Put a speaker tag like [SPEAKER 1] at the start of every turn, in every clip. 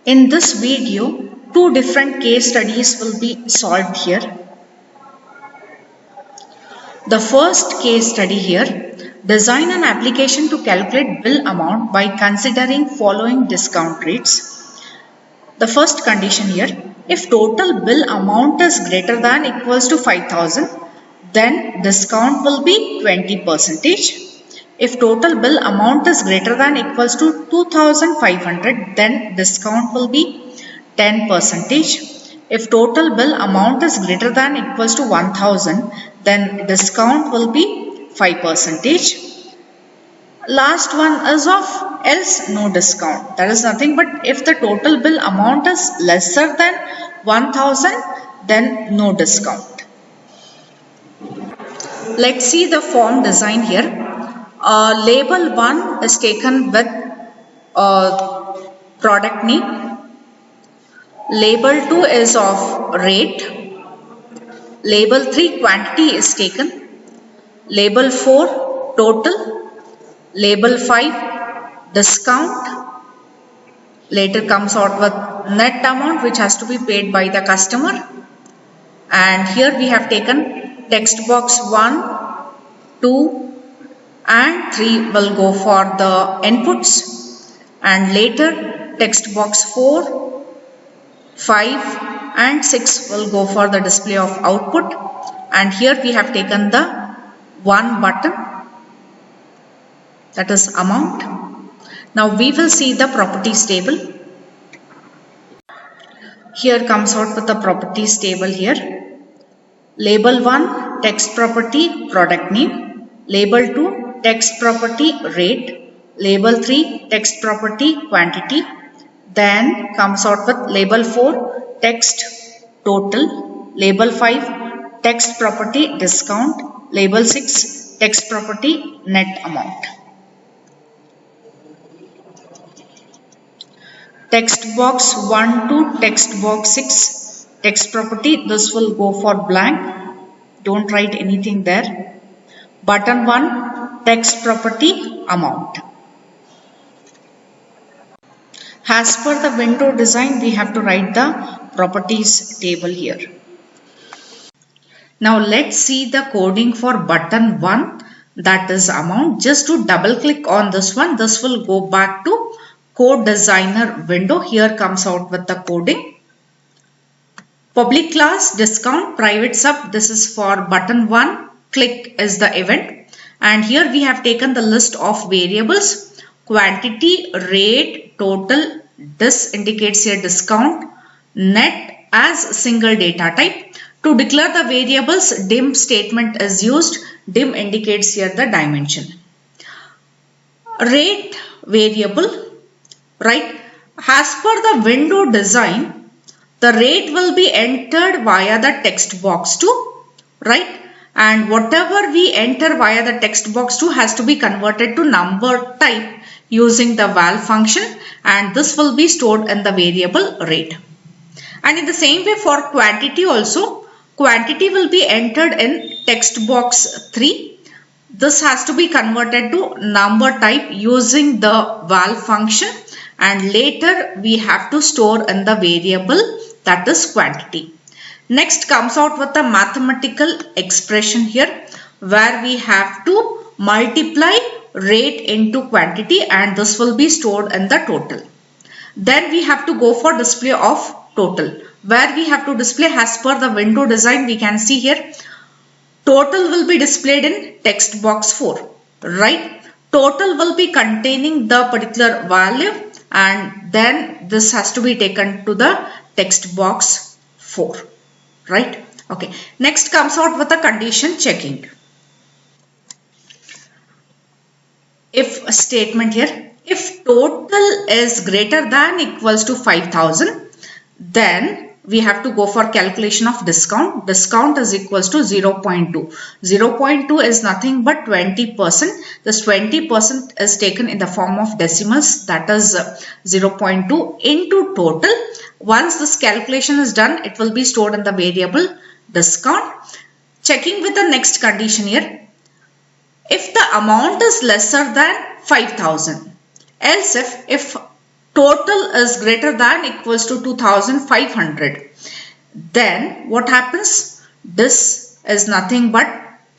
[SPEAKER 1] In this video, two different case studies will be solved here. The first case study here, design an application to calculate bill amount by considering following discount rates. The first condition here, if total bill amount is greater than equals to 5,000, then discount will be 20%. If total bill amount is greater than equals to 2,500, then discount will be 10%. If total bill amount is greater than equals to 1,000, then discount will be 5%. Last one is of else no discount. That is nothing but if the total bill amount is lesser than 1,000, then no discount. Let's see the form design here. Label 1 is taken with product name. Label 2 is of rate. Label 3 quantity is taken. Label 4 total. Label 5 discount. Later comes out with net amount which has to be paid by the customer. And here we have taken text box 1, 2 and 3 will go for the inputs, and later text box 4, 5 and 6 will go for the display of output, and here we have taken the one button, that is amount. Now we will see the properties table. Here comes out with the properties table here. Label 1 text property product name. Label 2 text property rate. Label 3 text property quantity. Then comes out with label 4 text total. Label 5 text property discount. Label 6 text property net amount. Text box 1 to text box 6 text property, this will go for blank. Don't write anything there. Button 1 text property amount. As per the window design, we have to write the properties table here. Now let's see the coding for button 1, that is amount. Just to double click on this one, this will go back to code designer window. Here comes out with the coding. Public class discount private sub, this is for button 1. Click is the event, and here we have taken the list of variables: quantity, rate, total. This indicates here discount, net as single data type. To declare the variables, dim statement is used. Dim indicates here the dimension. Rate variable, right? As per the window design, the rate will be entered via the text box 2, right? And whatever we enter via the text box 2 has to be converted to number type using the val function, and this will be stored in the variable rate. And in the same way for quantity also, quantity will be entered in text box 3. This has to be converted to number type using the val function, and later we have to store in the variable, that is quantity. Next comes out with a mathematical expression here where we have to multiply rate into quantity, and this will be stored in the total. Then we have to go for display of total, where we have to display as per the window design. We can see here total will be displayed in text box 4, right? Total will be containing the particular value, and then this has to be taken to the text box 4, right? Okay. Next comes out with a condition checking. If statement here, if total is greater than equals to 5,000, then we have to go for calculation of discount. Discount is equals to 0.2. 0.2 is nothing but 20%. This 20% is taken in the form of decimals, that is 0.2 into total. Once this calculation is done, it will be stored in the variable discount. Checking with the next condition here. If the amount is lesser than 5,000, else if total is greater than equals to 2500, then what happens? This is nothing but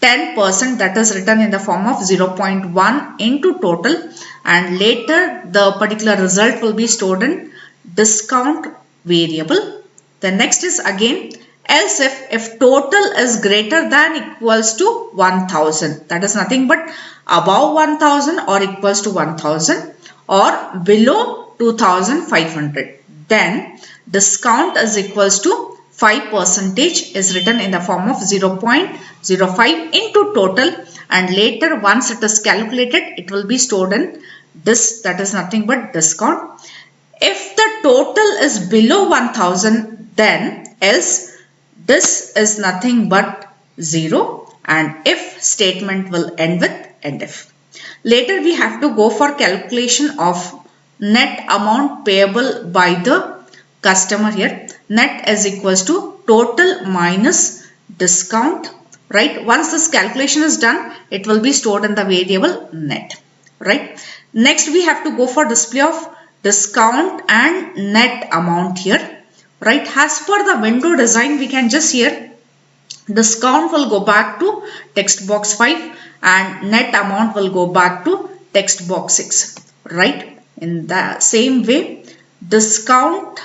[SPEAKER 1] 10%, that is written in the form of 0.1 into total, and later the particular result will be stored in discount variable. The next is again else if total is greater than equals to 1000, that is nothing but above 1000 or equals to 1000 or below 2500, then discount is equals to 5% is written in the form of 0.05 into total, and later once it is calculated it will be stored in this, that is nothing but discount. If the total is below 1000, then else this is nothing but 0, and if statement will end with end if. Later we have to go for calculation of net amount payable by the customer here. Net is equals to total minus discount, right? Once this calculation is done, it will be stored in the variable net, right? Next we have to go for display of discount and net amount here, right? As per the window design, we can just here discount will go back to text box 5 and net amount will go back to text box 6, right? In the same way, discount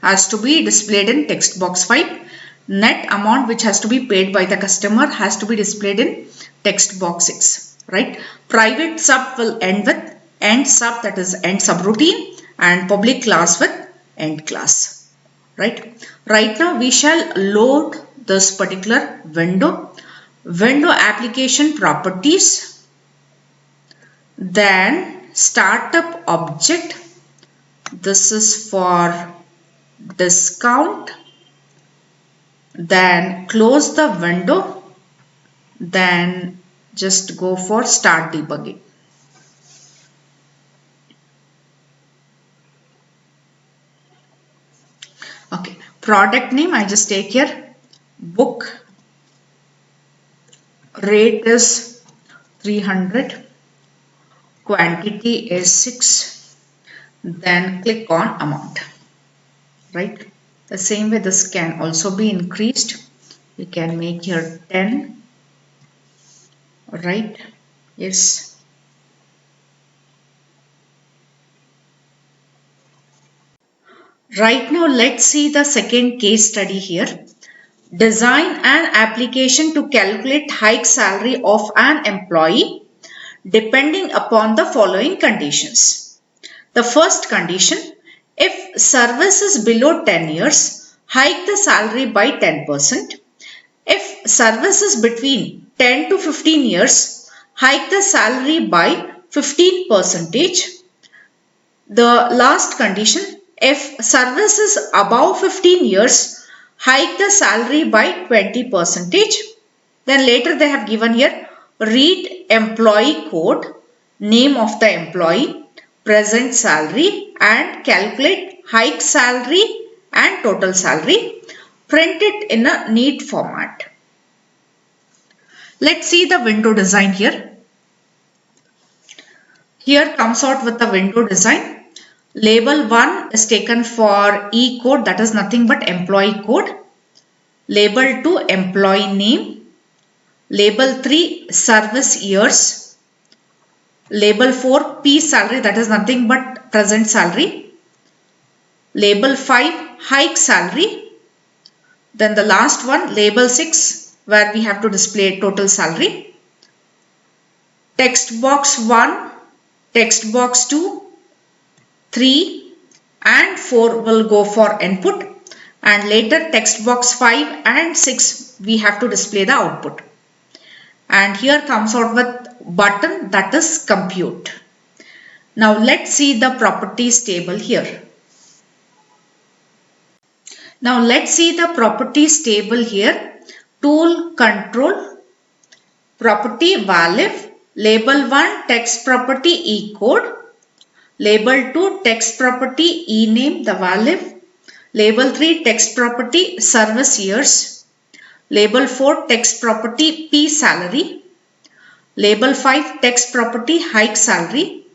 [SPEAKER 1] has to be displayed in text box 5. Net amount which has to be paid by the customer has to be displayed in text box 6, right? Private sub will end with end sub, that is end subroutine, and public class with end class, right? Right now we shall load this particular window application properties, then startup object. This is for discount, then close the window, then just go for start debugging. Okay, product name I just take here book, rate is 300, quantity is 6, then click on amount, right? The same way this can also be increased. We can make here 10, right? Yes. Right now let's see the second case study here. Design an application to calculate hike salary of an employee depending upon the following conditions. The first condition, if service is below 10 years, hike the salary by 10%. If service is between 10 to 15 years, hike the salary by 15%. The last condition, if service is above 15 years, hike the salary by 20%. Then later they have given here, read employee code, name of the employee, present salary, and calculate hike salary and total salary. Print it in a neat format. Let's see the window design here. Here comes out with the window design. Label 1 is taken for E code, that is nothing but employee code. Label 2 employee name. Label 3 service years. Label 4 P salary, that is nothing but present salary. Label 5 hike salary. Then the last one, label 6, where we have to display total salary. Text box 1, text box 2, 3 and 4 will go for input, and later text box 5 and 6 we have to display the output. And here comes out with button, that is compute. Now let's see the properties table here. Now let's see the properties table here. Tool control, property value, label 1 text property E code. Label 2 text property E name, the value. Label 3 text property service years. Label 4 text property P salary. Label 5 text property hike salary.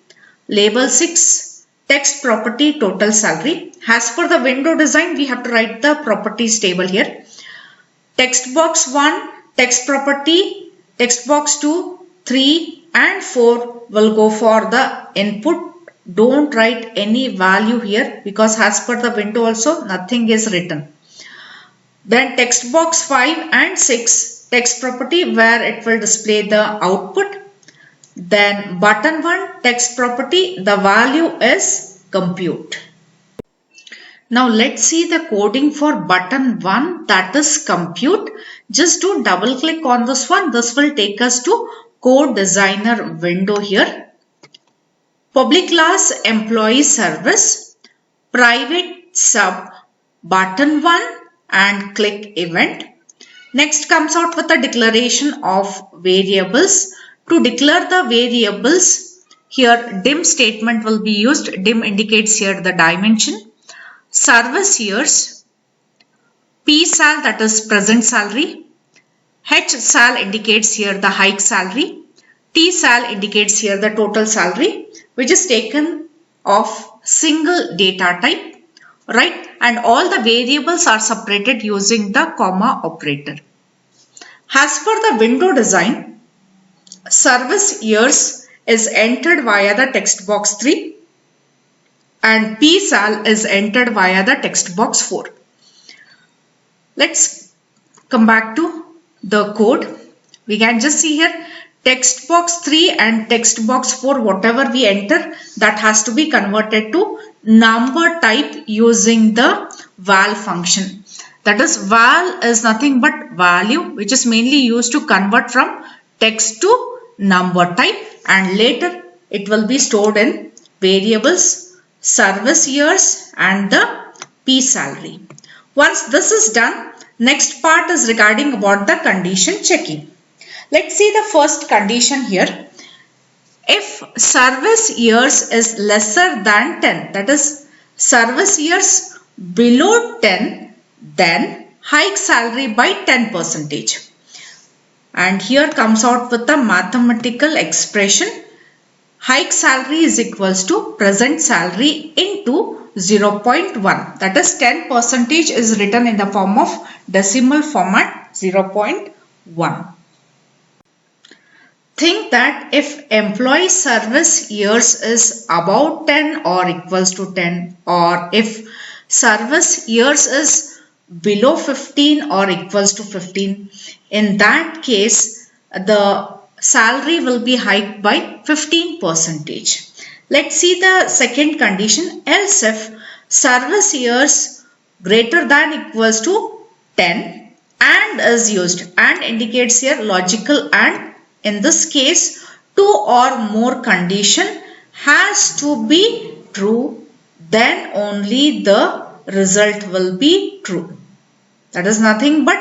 [SPEAKER 1] Label 6 text property total salary. As per the window design, we have to write the properties table here. Text box 1, text property, text box 2, 3 and 4 will go for the input. Don't write any value here because as per the window also nothing is written. Then text box 5 and 6, text property where it will display the output. Then button 1, text property, the value is compute. Now let's see the coding for button 1, that is compute. Just do double click on this one. This will take us to code designer window here. Public class employee service, private sub button 1 and click event. Next comes out with the declaration of variables. To declare the variables, here dim statement will be used. Dim indicates here the dimension. Service years, PSAL that is present salary, HSAL indicates here the hike salary, TSAL indicates here the total salary which is taken of single data type, right? And all the variables are separated using the comma operator. As per the window design, service years is entered via the text box 3. And PSAL is entered via the text box 4. Let's come back to the code. We can just see here text box 3 and text box 4, whatever we enter, that has to be converted to number type using the val function. That is, val is nothing but value which is mainly used to convert from text to number type, and later it will be stored in variables, service years and the P salary. Once this is done, next part is regarding about the condition checking. Let's see the first condition here. If service years is lesser than 10, that is service years below 10, then hike salary by 10%. And here comes out with the mathematical expression. Hike salary is equals to present salary into 0.1. That is 10% is written in the form of decimal format 0.1. Think that if employee service years is about 10 or equals to 10, or if service years is below 15 or equals to 15, in that case the salary will be hiked by 15%. Let's see the second condition. Else if service years greater than equals to 10 and is used, and indicates here logical and. In this case, 2 or more condition has to be true, then only the result will be true. That is nothing but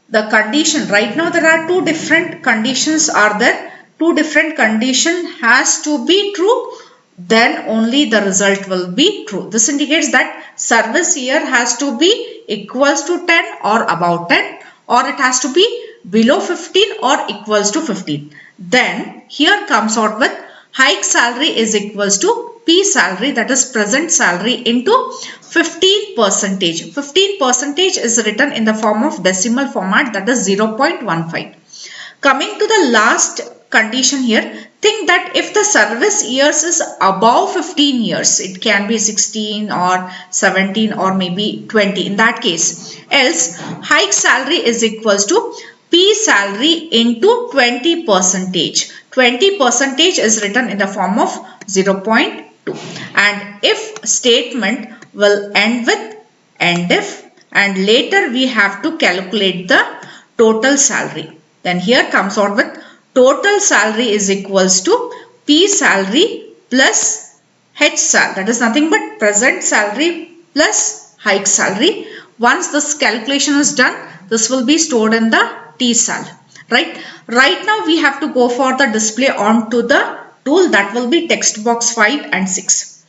[SPEAKER 1] the condition. Right now there are two different conditions are there. Two different condition has to be true, then only the result will be true. This indicates that service year has to be equals to 10 or above 10, or it has to be below 15 or equals to 15. Then here comes out with hike salary is equals to P salary, that is present salary, into 15%. 15% is written in the form of decimal format, that is 0.15. Coming to the last condition here, think that if the service years is above 15 years, it can be 16 or 17 or maybe 20 in that case. Else hike salary is equals to P salary into 20%. 20% is written in the form of 0.2. And if statement will end with end if, and later we have to calculate the total salary. Then here comes out with total salary is equals to P salary plus H salary. That is nothing but present salary plus hike salary. Once this calculation is done, this will be stored in the T sal. Right now we have to go for the display onto the tool, that will be text box 5 and 6.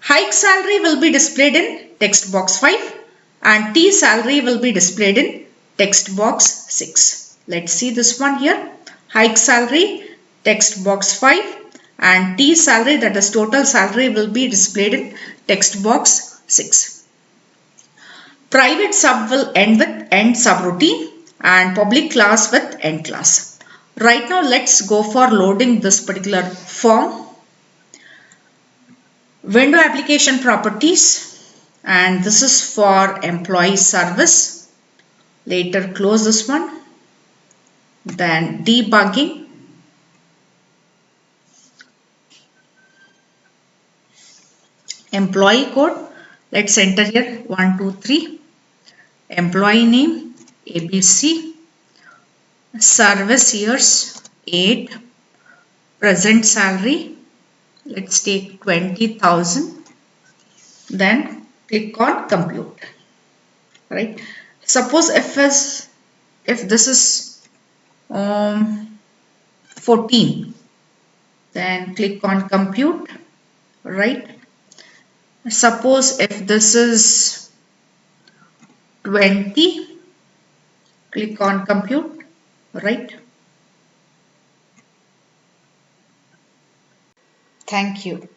[SPEAKER 1] Hike salary will be displayed in text box 5 and T salary will be displayed in text box 6. Let's see this one here. Hike salary text box 5 and T salary, that is total salary, will be displayed in text box 6. Private sub will end with end subroutine and public class with end class. Right now let's go for loading this particular form. Window application properties, and this is for employee service. Later close this one. Then debugging. Employee code. Let's enter here 1, 2, 3. Employee name ABC. Service years 8. Present salary, let's take 20,000. Then click on compute. Right. Suppose if this is 14, then click on compute. Right. Suppose if this is 20, click on compute. Right. Thank you.